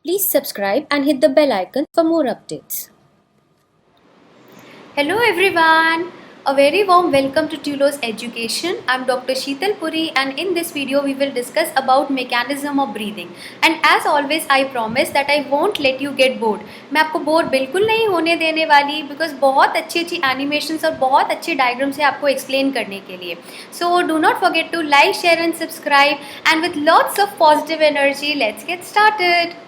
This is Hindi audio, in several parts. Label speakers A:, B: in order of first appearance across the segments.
A: Please subscribe and hit the bell icon for more updates.
B: Hello everyone, a very warm welcome to Tulos Education. I'm Dr. Sheetal Puri and in this video we will discuss about mechanism of breathing. And as always I promise that I won't let you get bored. मैं आपको बोर बिल्कुल नहीं होने देने वाली because बहुत अच्छी एनिमेशंस और बहुत अच्छे डायग्राम्स है आपको एक्सप्लेन करने के लिए. So do not forget to like, share and subscribe, and with lots of positive energy let's get started.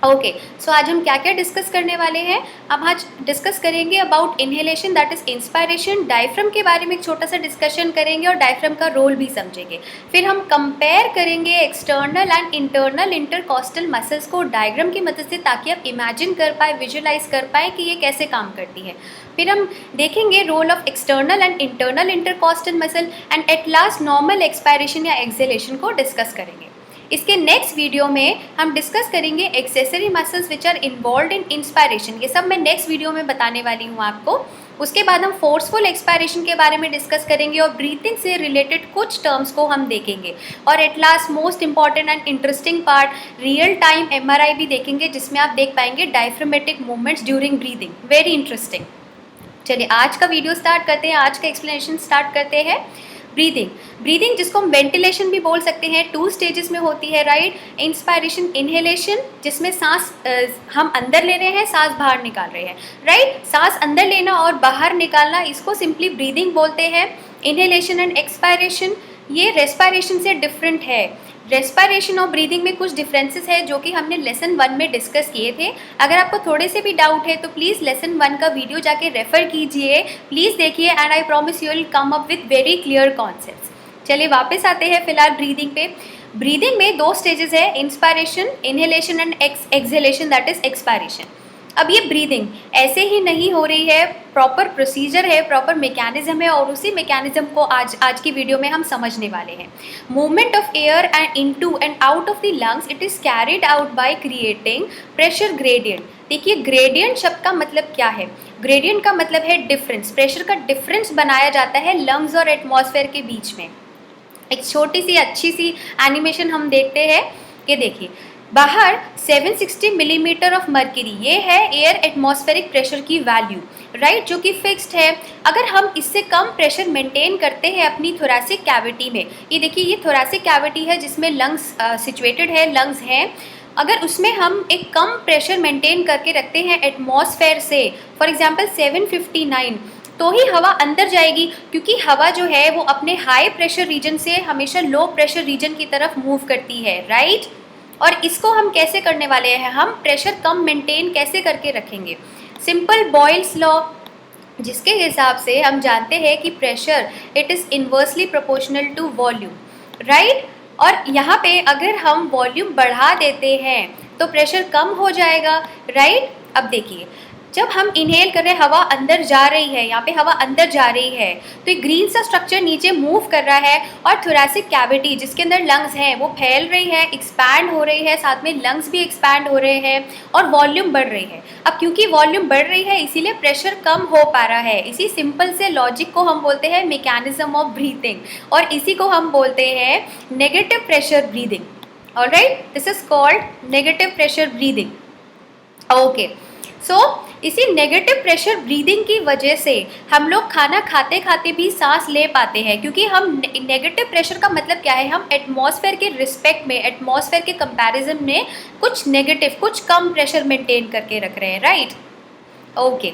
B: Okay so आज हम क्या क्या डिस्कस करने वाले हैं. अब आज डिस्कस करेंगे about inhalation that is inspiration. Diaphragm के बारे में एक छोटा सा डिस्कशन करेंगे और डायफ्राम का रोल भी समझेंगे. फिर हम कंपेयर करेंगे external and internal intercostal muscles को डायग्राम की मदद से, ताकि आप इमेजिन कर पाए, विजुलाइज कर पाए कि ये कैसे काम करती है. फिर हम देखेंगे role of external and internal intercostal muscle and at last normal expiration या एक्सेलेशन को डिस्कस करेंगे. इसके नेक्स्ट वीडियो में हम डिस्कस करेंगे accessory muscles which are involve in inspiration. ये सब मैं नेक्स्ट वीडियो में बताने वाली हूँ आपको. उसके बाद हम फोर्सफुल एक्सपायरेशन के बारे में डिस्कस करेंगे और ब्रीथिंग से रिलेटेड कुछ टर्म्स को हम देखेंगे. और at last most important and interesting part, real time MRI भी देखेंगे जिसमें आप देख पाएंगे diaphragmatic movements during breathing. Very interesting. चलिए आज का वीडियो स्टार्ट करते हैं, आज का एक्सप्लेनेशन स्टार्ट करते हैं. ब्रीदिंग जिसको हम वेंटिलेशन भी बोल सकते हैं, 2 स्टेजेस में होती है, राइट. इंस्पायरेशन, इनहेलेशन, जिसमें सांस हम अंदर ले रहे हैं, सांस बाहर निकाल रहे हैं, राइट. सांस अंदर लेना और बाहर निकालना, इसको सिंपली ब्रीदिंग बोलते हैं. इनहेलेशन एंड एक्सपायरेशन ये रेस्पायरेशन से डिफरेंट है. रेस्पायरेशन और ब्रीदिंग में कुछ डिफरेंसेस है जो कि हमने लेसन 1 में डिस्कस किए थे. अगर आपको थोड़े से भी डाउट है तो प्लीज़ लेसन 1 का वीडियो जाके रेफर कीजिए, प्लीज़ देखिए, and I promise you will come up with very clear concepts. चलिए वापस आते हैं फिलहाल ब्रीदिंग पे. ब्रीदिंग में 2 स्टेजेस है, inspiration, inhalation and exhalation that is expiration. अब ये ब्रीदिंग ऐसे ही नहीं हो रही है, प्रॉपर प्रोसीजर है, प्रॉपर मैकेनिज्म है, और उसी मैकेनिज्म को आज की वीडियो में हम समझने वाले हैं. Movement of air and into and out of the lungs, it is carried out by creating pressure gradient. देखिए ग्रेडियंट शब्द का मतलब क्या है. ग्रेडियंट का मतलब है डिफरेंस. प्रेशर का डिफरेंस बनाया जाता है लंग्स और एटमॉस्फेयर के बीच में. एक छोटी सी अच्छी सी एनिमेशन हम देखते हैं कि देखिए बाहर 760 मिलीमीटर ऑफ मर्क्यूरी, ये है एयर एटमॉस्फेरिक प्रेशर की वैल्यू, राइट, जो कि फिक्स्ड है. अगर हम इससे कम प्रेशर मेंटेन करते हैं अपनी थोरैसिक कैविटी में, ये देखिए ये थोरैसिक कैविटी है जिसमें लंग्स सिचुएटेड है, लंग्स हैं. अगर उसमें हम एक कम प्रेशर मेंटेन करके रखते हैं एटमॉस्फेयर से, फॉर एग्जांपल 759, तो ही हवा अंदर जाएगी, क्योंकि हवा जो है वो अपने हाई प्रेशर रीजन से हमेशा लो प्रेशर रीजन की तरफ मूव करती है, राइट. और इसको हम कैसे करने वाले हैं, हम प्रेशर कम मेंटेन कैसे करके रखेंगे. सिंपल बॉयल्स लॉ, जिसके हिसाब से हम जानते हैं कि pressure it is inversely proportional to volume, right. और यहाँ पे अगर हम वॉल्यूम बढ़ा देते हैं तो प्रेशर कम हो जाएगा, राइट. अब देखिए जब हम इनहेल कर रहे हैं, हवा अंदर जा रही है, यहाँ पे हवा अंदर जा रही है, तो एक ग्रीन सा स्ट्रक्चर नीचे मूव कर रहा है, और थोरैसिक कैविटी जिसके अंदर लंग्स हैं वो फैल रही है, एक्सपैंड हो रही है, साथ में लंग्स भी एक्सपैंड हो रहे हैं और वॉल्यूम बढ़ रही है. अब क्योंकि वॉल्यूम बढ़ रही है इसीलिए प्रेशर कम हो पा रहा है. इसी सिंपल से लॉजिक को हम बोलते हैं मैकेनिज्म ऑफ ब्रीथिंग, और इसी को हम बोलते हैं negative pressure breathing. Alright, this is called negative pressure breathing. Okay so इसी नेगेटिव प्रेशर ब्रीदिंग की वजह से हम लोग खाना खाते खाते भी सांस ले पाते हैं, क्योंकि हम नेगेटिव प्रेशर का मतलब क्या है, हम एटमॉस्फेयर के रिस्पेक्ट में, एटमॉस्फेयर के कंपैरिजन में कुछ नेगेटिव, कुछ कम प्रेशर मेंटेन करके रख रहे हैं, राइट. ओके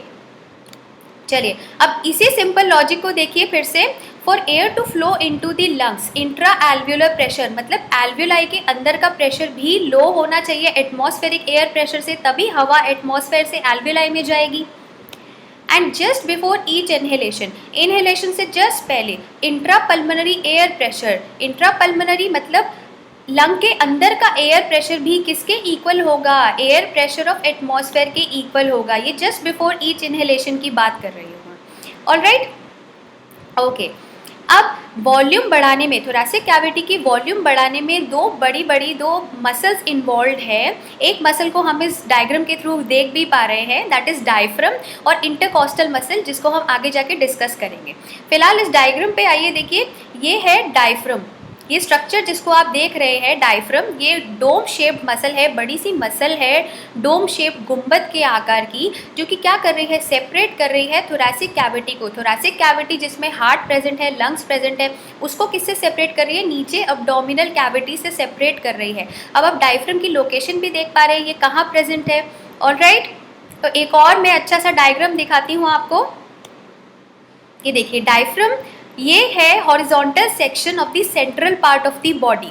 B: चलिए अब इसी सिंपल लॉजिक को देखिए फिर से. For air to flow into the lungs, intra alveolar pressure मतलब एल्व्यूलाई के अंदर का प्रेशर भी लो होना चाहिए एटमॉस्फेरिक एयर प्रेशर से, तभी हवा एटमॉस्फेयर से एल्व्यूलाई में जाएगी. And just before each inhalation, inhalation से जस्ट पहले intra pulmonary air pressure, intra pulmonary मतलब लंग के अंदर का एयर प्रेशर भी किसके इक्वल होगा, एयर प्रेशर ऑफ एटमॉस्फेयर के इक्वल होगा. ये जस्ट बिफोर ईच इनहेलेशन की बात कर रही हूँ. Alright okay. अब वॉल्यूम बढ़ाने में, थोरैसिक कैविटी की वॉल्यूम बढ़ाने में दो मसल्स इन्वॉल्व है. एक मसल को हम इस डायग्राम के थ्रू देख भी पा रहे हैं, दैट इज डायफ्राम, और इंटरकॉस्टल मसल जिसको हम आगे जाके डिस्कस करेंगे. फिलहाल इस डायग्राम पे आइए देखिए, ये है डायफ्राम, ये स्ट्रक्चर जिसको आप देख रहे हैं डायफ्रम, ये डोम शेप्ड मसल है, बड़ी सी मसल है डोम शेप गुंबद के आकार की, जो कि क्या कर रही है, सेपरेट कर रही है थोरैसिक कैविटी को। थोरैसिक कैविटी जिसमें हार्ट प्रेजेंट है, लंग्स प्रेजेंट है, उसको किससे सेपरेट कर रही है, नीचे अब्डोमिनल कैविटी से सेपरेट कर रही है। अब आप डायफ्रम की लोकेशन भी देख पा रहे हैं, ये कहाँ प्रेजेंट है। ऑलराइट, तो एक और मैं अच्छा सा डायग्राम दिखाती हूँ आपको। ये देखिए डायफ्रम, ये है horizontal section of the central part of the body.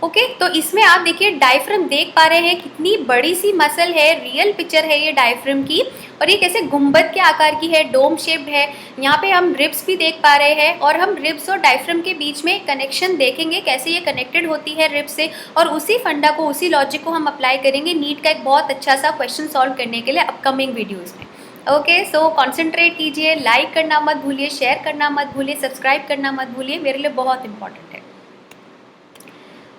B: Okay, तो इसमें आप देखिए डायफ्रम देख पा रहे हैं कितनी बड़ी सी मसल है, रियल पिक्चर है ये डायफ्रम की, और ये कैसे गुंबद के आकार की है, डोम शेप्ड है। यहाँ पे हम रिब्स भी देख पा रहे हैं, और हम रिब्स और डायफ्रम के बीच में कनेक्शन देखेंगे, कैसे ये कनेक्टेड होती है रिब्स से, और उसी फंडा को, उसी लॉजिक को हम अप्लाई करेंगे नीट का एक बहुत अच्छा सा क्वेश्चन सॉल्व करने के लिए अपकमिंग वीडियोज़ में। ओके, सो कॉन्सेंट्रेट कीजिए, लाइक करना मत भूलिए, शेयर करना मत भूलिए, सब्सक्राइब करना मत भूलिए, मेरे लिए बहुत इंपॉर्टेंट है।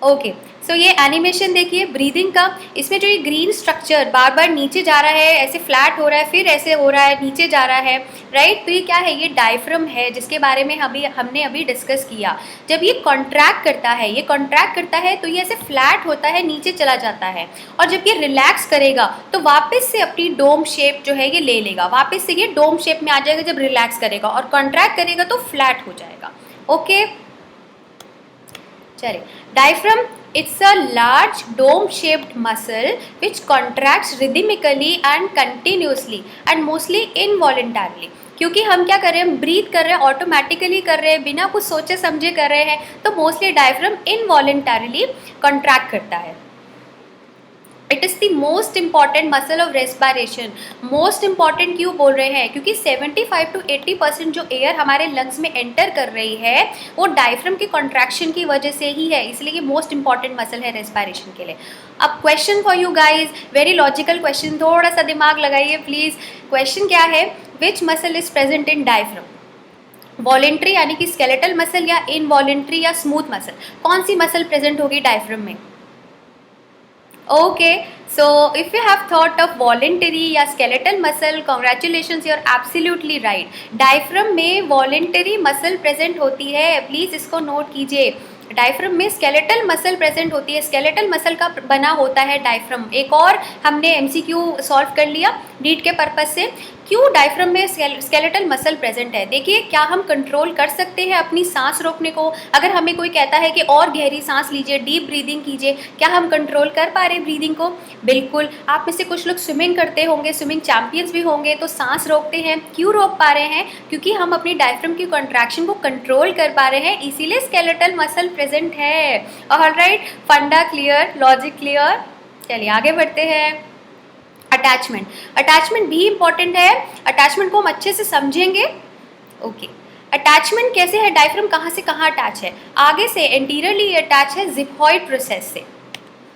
B: ओके, सो ये एनिमेशन देखिए ब्रीदिंग का। इसमें जो ये ग्रीन स्ट्रक्चर बार बार नीचे जा रहा है, ऐसे फ्लैट हो रहा है, फिर ऐसे हो रहा है, नीचे जा रहा है, राइट। तो ये क्या है, ये डायफ्रम है, जिसके बारे में हमने अभी डिस्कस किया। जब ये कॉन्ट्रैक्ट करता है, ये कॉन्ट्रैक्ट करता है तो ये ऐसे फ्लैट होता है, नीचे चला जाता है, और जब ये रिलैक्स करेगा तो वापस से अपनी डोम शेप जो है ये ले लेगा, वापस से ये डोम शेप में आ जाएगा जब रिलैक्स करेगा, और कॉन्ट्रैक्ट करेगा तो फ्लैट हो जाएगा। ओके, चलिए, diaphragm, it's a large dome shaped muscle which contracts rhythmically and continuously and mostly involuntarily। क्योंकि हम क्या कर रहे हैं, ब्रीथ कर रहे हैं, ऑटोमेटिकली कर रहे हैं, बिना कुछ सोचे समझे कर रहे हैं, तो मोस्टली डायफ्रम इनवॉलेंटरली कॉन्ट्रैक्ट करता है। It is the most important muscle of respiration. Most important क्यों बोल रहे हैं, क्योंकि 75 to 80% जो एयर हमारे लंग्स में एंटर कर रही है वो डायफ्रम के कॉन्ट्रैक्शन की वजह से ही है, इसलिए ये मोस्ट इंपॉर्टेंट मसल है रेस्पिरेशन के लिए। अब question for you guys, very logical question, थोड़ा सा दिमाग लगाइए प्लीज़। क्वेश्चन क्या है, which muscle is present in diaphragm, voluntary यानी कि स्केलेटल मसल या इनवॉलेंट्री या स्मूथ मसल, कौन सी मसल प्रेजेंट होगी डायफ्रम में। Okay, so if you have thought of voluntary या skeletal muscle, congratulations, you are absolutely right। Diaphragm में voluntary muscle present होती है, प्लीज़ इसको नोट कीजिए। डायफ्रम में स्केलेटल मसल प्रेजेंट होती है, स्केलेटल मसल का बना होता है डायफ्रम। एक और हमने MCQ सॉल्व कर लिया नीट के पर्पज से, क्यों डायफ्रम में स्केलेटल मसल प्रेजेंट है। देखिए, क्या हम कंट्रोल कर सकते हैं अपनी सांस रोकने को। अगर हमें कोई कहता है कि और गहरी सांस लीजिए, डीप ब्रीदिंग कीजिए, क्या हम कंट्रोल कर पा रहे ब्रीदिंग को। बिल्कुल। आप में से कुछ लोग स्विमिंग करते होंगे, स्विमिंग चैंपियंस भी होंगे, तो सांस रोकते हैं। क्यों रोक पा रहे हैं, क्योंकि हम अपनी डायफ्रम की कॉन्ट्रैक्शन को कंट्रोल कर पा रहे हैं, इसीलिए स्केलेटल मसल प्रेजेंट है। ऑलराइट, फंडा क्लियर, लॉजिक क्लियर। चलिए आगे बढ़ते हैं। अटैचमेंट, अटैचमेंट भी इंपॉर्टेंट है, अटैचमेंट को हम अच्छे से समझेंगे। ओके, अटैचमेंट कैसे है, डायफ्रम कहाँ से कहाँ अटैच है। आगे से एंटीरियरली अटैच है जिफॉइड प्रोसेस से।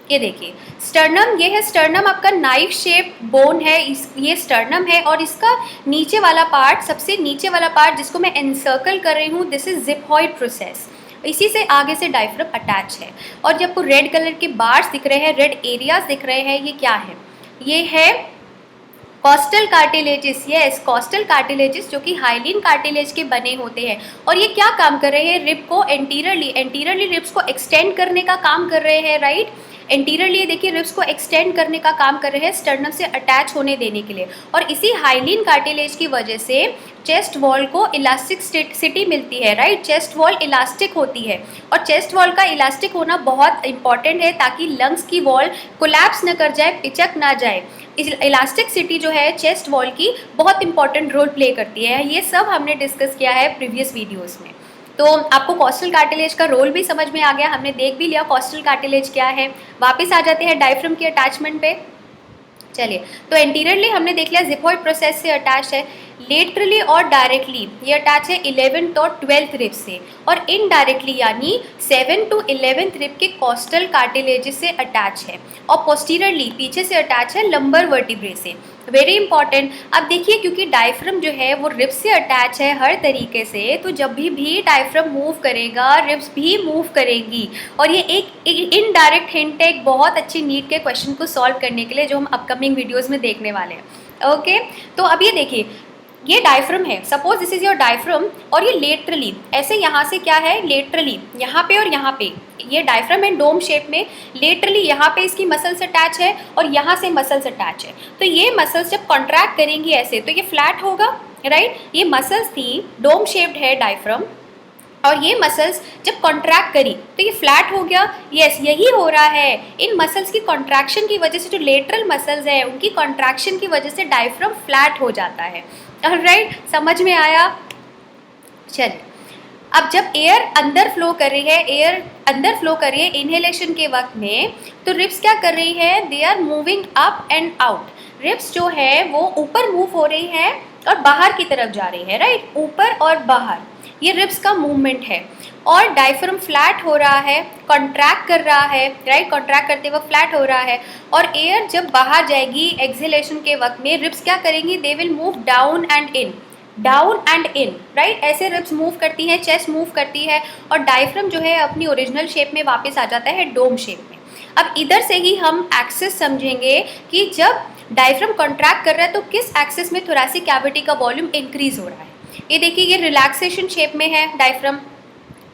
B: ये देखिए स्टर्नम, ये है स्टर्नम, आपका नाइफ शेप बोन है, ये स्टर्नम है, और इसका नीचे वाला पार्ट, सबसे नीचे वाला पार्ट जिसको मैं एनसर्कल कर रही हूँ, दिस इज जिफॉइड प्रोसेस। इसी से आगे से डायफ्रम अटैच है। और जब आपको रेड कलर के बार्स दिख रहे हैं, रेड एरियाज दिख रहे हैं, ये क्या है, ये है costal cartilages. Yes, costal cartilages जो कि हाइलिन कार्टिलेज के बने होते हैं, और ये क्या काम कर रहे हैं, रिब को एंटीरियरली रिब्स को एक्सटेंड करने का काम कर रहे हैं। राइट, एंटीरियरली देखिए रिब्स को एक्सटेंड करने का काम कर रहे हैं, स्टर्नम से अटैच होने देने के लिए। और इसी हाइलिन कार्टिलेज की वजह से चेस्ट वॉल को इलास्टिसिटी मिलती है। राइट, चेस्ट वॉल इलास्टिक होती है, और चेस्ट वॉल का इलास्टिक होना बहुत इंपॉर्टेंट है ताकि लंग्स की वॉल कोलैप्स न कर जाए, पिचक ना जाए। इलास्टिसिटी जो है चेस्ट वॉल की बहुत इंपॉर्टेंट रोल प्ले करती है। ये सब हमने डिस्कस किया है प्रीवियस वीडियोज़ में। तो आपको कॉस्टल कार्टिलेज का रोल भी समझ में आ गया, हमने देख भी लिया कॉस्टल कार्टिलेज क्या है। वापस आ जाते हैं डायफ्रम के अटैचमेंट पे। चलिए, तो एंटीरियरली हमने देख लिया जिफॉइड प्रोसेस से अटैच है, लेटरली और डायरेक्टली ये अटैच है 11th और 12th रिब से, और इनडायरेक्टली यानी 7 to 11th रिब के कॉस्टल कार्टिलेजेस से अटैच है, और पोस्टीरियरली पीछे से अटैच है लंबर वर्टिब्रे से। Very important. अब देखिए, क्योंकि डायफ्रम जो है वो रिब्स से अटैच है हर तरीके से, तो जब भी डायफ्रम मूव करेगा रिब्स भी मूव करेंगी। और ये एक इनडायरेक्ट हिंट है एक बहुत अच्छी नीट के क्वेश्चन को सॉल्व करने के लिए, जो हम अपकमिंग वीडियोज़ में देखने वाले हैं। ओके, तो अब ये देखिए ये डायफ्रम है, suppose this is your diaphragm, और ये लेटरली ऐसे यहाँ से क्या है, लेटरली यहाँ पे और यहाँ पे, ये डायफ्रम है डोम शेप में, लेटरली यहाँ पे इसकी मसल्स अटैच है और यहाँ से मसल्स अटैच है। तो ये मसल्स जब कॉन्ट्रैक्ट करेंगी ऐसे तो ये फ्लैट होगा, राइट। ये मसल्स थी, डोम शेप्ड है डायफ्रम, और ये मसल्स जब कॉन्ट्रैक्ट करी तो ये फ्लैट हो गया। यस, यही हो रहा है, इन मसल्स की कॉन्ट्रैक्शन की वजह से, जो लेटरल मसल्स है उनकी कॉन्ट्रैक्शन की वजह से डायफ्रम फ्लैट हो जाता है। राइट, समझ में आया? चलिए, अब जब एयर अंदर फ्लो कर रही है, एयर अंदर फ्लो कर रही है इनहेलेशन के वक्त में, तो रिब्स क्या कर रही है, they are moving up and out. Ribs जो है वो ऊपर मूव हो रही है और बाहर की तरफ जा रही है, राइट, ऊपर और बाहर, ये रिब्स का मूवमेंट है। और डायफ्रम फ्लैट हो रहा है, कॉन्ट्रैक्ट कर रहा है, राइट, कॉन्ट्रैक्ट करते वक्त फ्लैट हो रहा है। और एयर जब बाहर जाएगी एक्सहेलेशन के वक्त में, रिब्स क्या करेंगी, they will move down and in, down and in, right, ऐसे रिब्स मूव करती हैं, चेस्ट मूव करती है, और डायफ्रम जो है अपनी ओरिजिनल शेप में वापस आ जाता है, डोम शेप में। अब इधर से ही हम एक्सिस समझेंगे कि जब डायफ्रम कॉन्ट्रैक्ट कर रहा है तो किस एक्सिस में थोरैसिक कैविटी का वॉल्यूम इंक्रीज हो रहा है। ये देखिए, ये रिलैक्सेशन शेप में है डायफ्रम,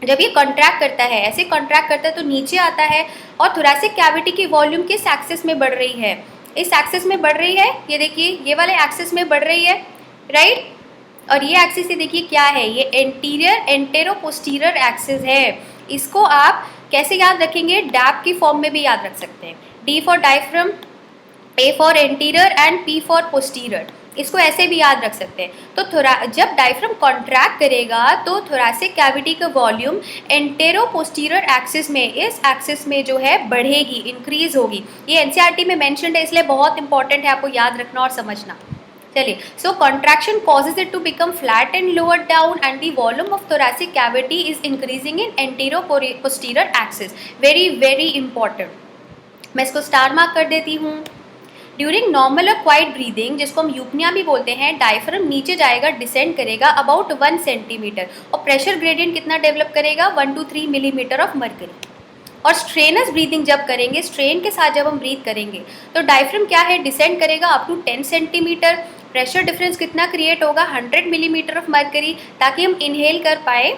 B: जब ये कॉन्ट्रैक्ट करता है, ऐसे कॉन्ट्रैक्ट करता है तो नीचे आता है, और थोरैसिक कैविटी की वॉल्यूम किस एक्सिस में बढ़ रही है, इस एक्सिस में बढ़ रही है। ये देखिए, ये वाले एक्सिस में बढ़ रही है, राइट। और ये एक्सिस ये देखिए क्या है, ये एंटीरियर एंटेरो पोस्टीरियर एक्सिस है। इसको आप कैसे याद रखेंगे, डैप की फॉर्म में भी याद रख सकते हैं, D for diaphragm, A for anterior and P for posterior, इसको ऐसे भी याद रख सकते हैं। तो जब डायफ्रम कॉन्ट्रैक्ट करेगा तो थोरैसिक कैविटी का वॉल्यूम एंटेरो पोस्टीरियर एक्सिस में, इस एक्सिस में जो है बढ़ेगी, इंक्रीज होगी। ये एनसीईआरटी में मेंशन्ड है, इसलिए बहुत इंपॉर्टेंट है आपको याद रखना और समझना। चलिए, so contraction causes it to become flat and lower down and the volume of thoracic cavity is increasing in antero posterior axis. Very very important, मैं इसको स्टार मार्क कर देती हूँ। ड्यूरिंग नॉर्मल और क्वाइट ब्रीदिंग, जिसको हम यूपनिया भी बोलते हैं, डायफ्रम नीचे जाएगा, डिसेंड करेगा अबाउट 1 सेंटीमीटर, और प्रेशर ग्रेडियंट कितना डेवलप करेगा, 1 to 3 मिलीमीटर ऑफ मर्करी। और स्ट्रेनस ब्रीदिंग जब करेंगे, स्ट्रेन के साथ जब हम ब्रीथ करेंगे तो डायफ्रम क्या है, डिसेंड करेगा up to 10 centimetre. Pressure difference कितना क्रिएट होगा, 100 मिलीमीटर ऑफ मर्करी, ताकि हम इनहेल कर पाए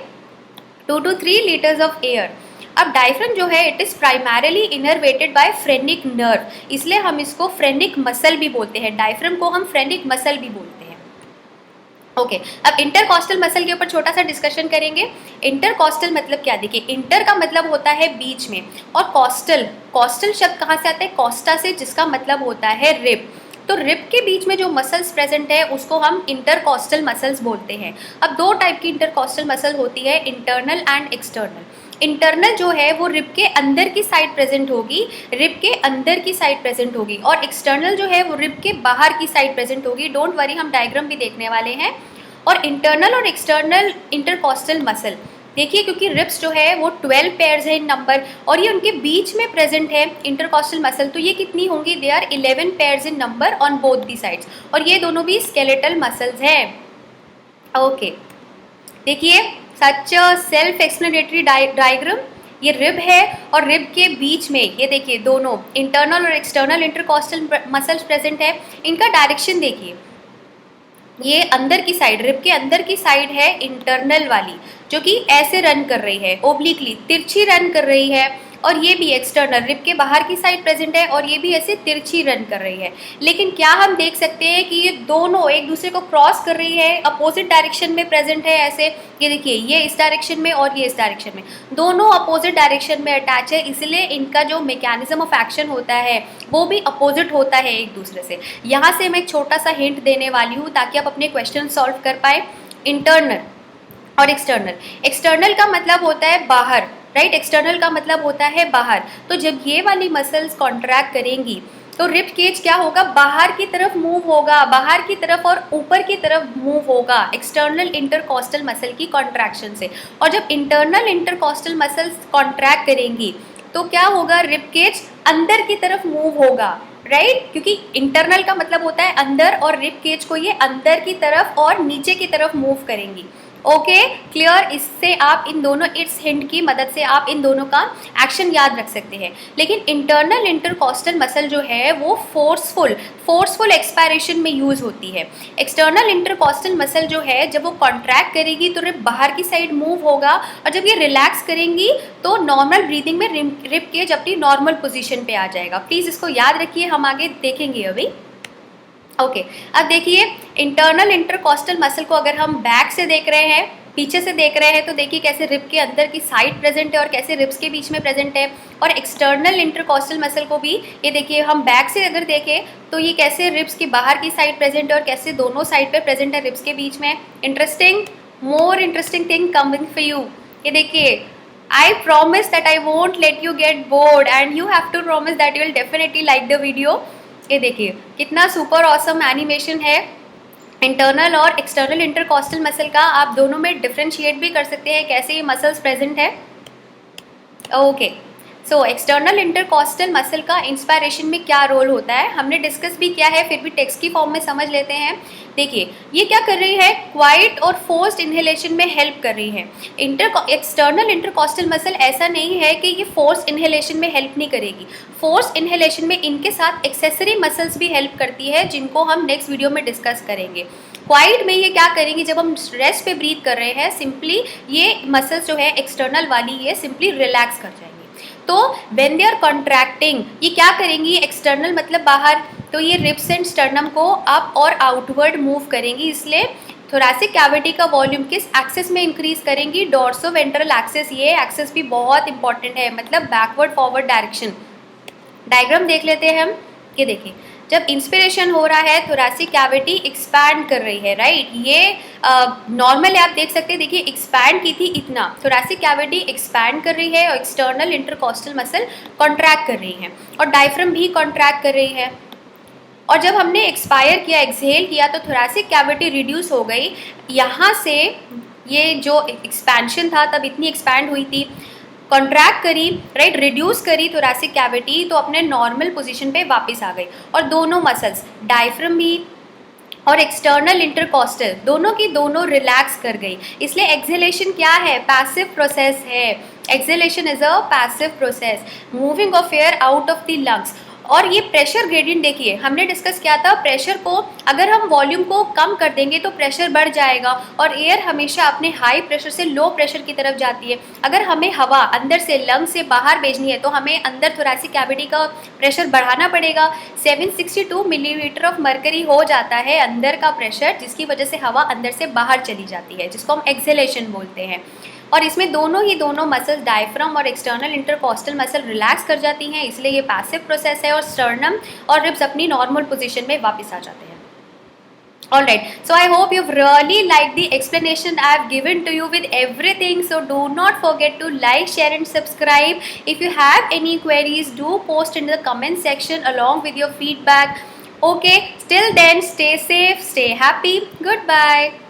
B: 2 to 3 लीटर्स ऑफ एयर। अब डायफ्रम जो है it is primarily innervated by phrenic nerve, इसलिए हम इसको फ्रेनिक मसल भी बोलते हैं, डायफ्रम को हम फ्रेनिक मसल भी बोलते हैं। ओके, अब इंटरकॉस्टल मसल के ऊपर छोटा सा डिस्कशन करेंगे। इंटरकॉस्टल मतलब क्या, देखिए, इंटर का मतलब होता है बीच में, और कॉस्टल, कॉस्टल शब्द कहाँ से आता है, कॉस्टा से, जिसका मतलब होता है रिब। तो रिब के बीच में जो मसल्स प्रेजेंट है उसको हम इंटरकॉस्टल मसल्स बोलते हैं। अब 2 टाइप की इंटरकॉस्टल मसल होती है, इंटरनल एंड एक्सटर्नल। इंटरनल जो है वो रिब के अंदर की साइड प्रेजेंट होगी, रिब के अंदर की साइड प्रेजेंट होगी, और एक्सटर्नल जो है वो रिब के बाहर की साइड प्रेजेंट होगी। डोंट वरी, हम डायग्राम भी देखने वाले हैं। और इंटरनल और एक्सटर्नल इंटरकॉस्टल मसल देखिए, क्योंकि रिब्स जो है वो 12 पेयर्स है इन नंबर, और ये उनके बीच में प्रेजेंट है इंटरकॉस्टल मसल, तो ये कितनी होंगी, they are 11 pairs in number on both the sides, और ये दोनों भी स्केलेटल मसल्स हैं। ओके, देखिए, सच सेल्फ एक्सप्लेनेटरी डायग्राम, ये रिब है और रिब के बीच में ये देखिए दोनों इंटरनल और एक्सटर्नल इंटरकॉस्टल मसल्स प्रेजेंट है। इनका डायरेक्शन देखिए, ये अंदर की साइड, रिब के अंदर की साइड है इंटरनल वाली, जो कि ऐसे रन कर रही है, ओब्लिकली तिरछी रन कर रही है, और ये भी एक्सटर्नल रिब के बाहर की साइड प्रेजेंट है, और ये भी ऐसे तिरछी रन कर रही है। लेकिन क्या हम देख सकते हैं कि ये दोनों एक दूसरे को क्रॉस कर रही है, अपोजिट डायरेक्शन में प्रेजेंट है ऐसे। ये देखिए, ये इस डायरेक्शन में और ये इस डायरेक्शन में, दोनों अपोजिट डायरेक्शन में अटैच है, इसलिए इनका जो मैकेनिज्म ऑफ एक्शन होता है वो भी अपोजिट होता है एक दूसरे से। यहाँ से मैं एक छोटा सा हिंट देने वाली हूँ ताकि आप अपने क्वेश्चन सॉल्व कर पाए। इंटरनल और एक्सटर्नल, एक्सटर्नल का मतलब होता है बाहर, राइट, एक्सटर्नल का मतलब होता है बाहर। तो जब ये वाली मसल्स कॉन्ट्रैक्ट करेंगी तो रिब केज क्या होगा, बाहर की तरफ मूव होगा, बाहर की तरफ और ऊपर की तरफ मूव होगा एक्सटर्नल इंटरकॉस्टल मसल की कॉन्ट्रैक्शन से। और जब इंटरनल इंटरकॉस्टल मसल्स कॉन्ट्रैक्ट करेंगी तो क्या होगा, रिब केज अंदर की तरफ मूव होगा, राइट, क्योंकि इंटरनल का मतलब होता है अंदर, और रिब केज को ये अंदर की तरफ और नीचे की तरफ मूव करेंगी। Okay clear. इससे आप इन दोनों, इट्स हिंट की मदद से आप इन दोनों का एक्शन याद रख सकते हैं। लेकिन इंटरनल इंटरकॉस्टल मसल जो है वो फोर्सफुल एक्सपायरेशन में यूज होती है। एक्सटर्नल इंटरकॉस्टल मसल जो है जब वो कॉन्ट्रैक्ट करेगी तो रिब बाहर की साइड मूव होगा, और जब ये रिलैक्स करेंगी तो नॉर्मल ब्रीदिंग में रिब केज अपनी नॉर्मल पोजीशन पे आ जाएगा। प्लीज इसको याद रखिए, हम आगे देखेंगे अभी। ओके अब देखिए इंटरनल इंटरकॉस्टल मसल को अगर हम बैक से देख रहे हैं, पीछे से देख रहे हैं, तो देखिए कैसे रिब के अंदर की साइड प्रेजेंट है और कैसे रिब्स के बीच में प्रेजेंट है। और एक्सटर्नल इंटरकॉस्टल मसल को भी ये देखिए हम बैक से अगर देखें तो ये कैसे रिब्स की बाहर की साइड प्रेजेंट है और कैसे दोनों साइड पे प्रेजेंट है रिब्स के बीच में। Interesting, more interesting thing coming for you. ये देखिए I promise that I won't let you get bored and you have to promise that you will definitely like the video। ये देखिए कितना सुपर ऑसम एनिमेशन है इंटरनल और एक्सटर्नल इंटरकॉस्टल मसल का। आप दोनों में डिफ्रेंशिएट भी कर सकते हैं कैसे ये मसल्स प्रेजेंट है। Okay so external intercostal muscle का इंस्पायरेशन में क्या रोल होता है हमने डिस्कस भी किया है, फिर भी टेक्स्ट की फॉर्म में समझ लेते हैं। देखिए ये क्या कर रही है, क्वाइट और फोर्स्ड इनहेलेशन में हेल्प कर रही है। एक्सटर्नल इंटरकॉस्टल मसल ऐसा नहीं है कि ये फोर्स इनहेलेशन में हेल्प नहीं करेगी। फोर्स इनहेलेशन में इनके साथ एक्सेसरी मसल्स भी हेल्प करती है जिनको हम नेक्स्ट वीडियो में डिस्कस करेंगे। क्वाइट में ये क्या करेंगी, जब हम रेस्ट पे ब्रीथ कर रहे हैं सिंपली ये मसल्स जो है एक्सटर्नल वाली ये सिंपली रिलैक्स कर जाएंगी। तो व्हेन दे आर कॉन्ट्रैक्टिंग ये क्या करेंगी, एक्सटर्नल मतलब बाहर, तो ये रिब्स एंड स्टर्नम को अप और आउटवर्ड मूव करेंगी। इसलिए थोरैसिक कैविटी का वॉल्यूम किस एक्सेस में इंक्रीज करेंगी, डोर्सोवेंट्रल एक्सेस। ये एक्सेस भी बहुत इंपॉर्टेंट है, मतलब बैकवर्ड फॉरवर्ड डायरेक्शन। डायग्राम देख लेते हैं हम। ये देखिए जब इंस्पिरेशन हो रहा है थोरैसिक कैविटी एक्सपैंड कर रही है, राइट। ये नॉर्मल आप देख सकते हैं, देखिए एक्सपैंड की थी इतना, थोरैसिक कैविटी एक्सपैंड कर रही है और एक्सटर्नल इंटरकॉस्टल मसल कॉन्ट्रैक्ट कर रही है और डायफ्राम भी कॉन्ट्रैक्ट कर रही है। और जब हमने एक्सपायर किया, एक्सहेल किया, तो थोरैसिक कैविटी रिड्यूस हो गई। यहाँ से ये जो एक्सपेंशन था तब इतनी एक्सपैंड हुई थी, कॉन्ट्रैक्ट करी, राइट, रिड्यूस करी थोरैसिक कैविटी, तो अपने नॉर्मल पोजीशन पे वापस आ गई। और दोनों मसल्स डायफ्राम भी और एक्सटर्नल इंटरकॉस्टल दोनों की दोनों रिलैक्स कर गई। इसलिए एक्सहेलेशन क्या है, पैसिव प्रोसेस है। Exhalation is a passive process, moving of air out of the lungs. और ये प्रेशर ग्रेडियंट देखिए हमने डिस्कस किया था, प्रेशर को अगर हम वॉल्यूम को कम कर देंगे तो प्रेशर बढ़ जाएगा और एयर हमेशा अपने हाई प्रेशर से लो प्रेशर की तरफ जाती है। अगर हमें हवा अंदर से लंग से बाहर भेजनी है तो हमें अंदर थोरैसिक कैविटी का प्रेशर बढ़ाना पड़ेगा। 762 मिलीमीटर ऑफ मरकरी हो जाता है अंदर का प्रेशर, जिसकी वजह से हवा अंदर से बाहर चली जाती है, जिसको हम एक्सहेलेशन बोलते हैं। और इसमें दोनों मसल्स डायफ्राम और एक्सटर्नल इंटरकॉस्टल मसल रिलैक्स कर जाती हैं, इसलिए ये पैसिव प्रोसेस है और स्टर्नम और रिब्स अपनी नॉर्मल पोजीशन में वापस आ जाते हैं। Alright, so I hope you've really liked the explanation I've given to you with everything. So do not forget to like, share and subscribe. If you have any queries, do post in the comment section along with your feedback. Okay, till then stay safe, stay happy. Goodbye.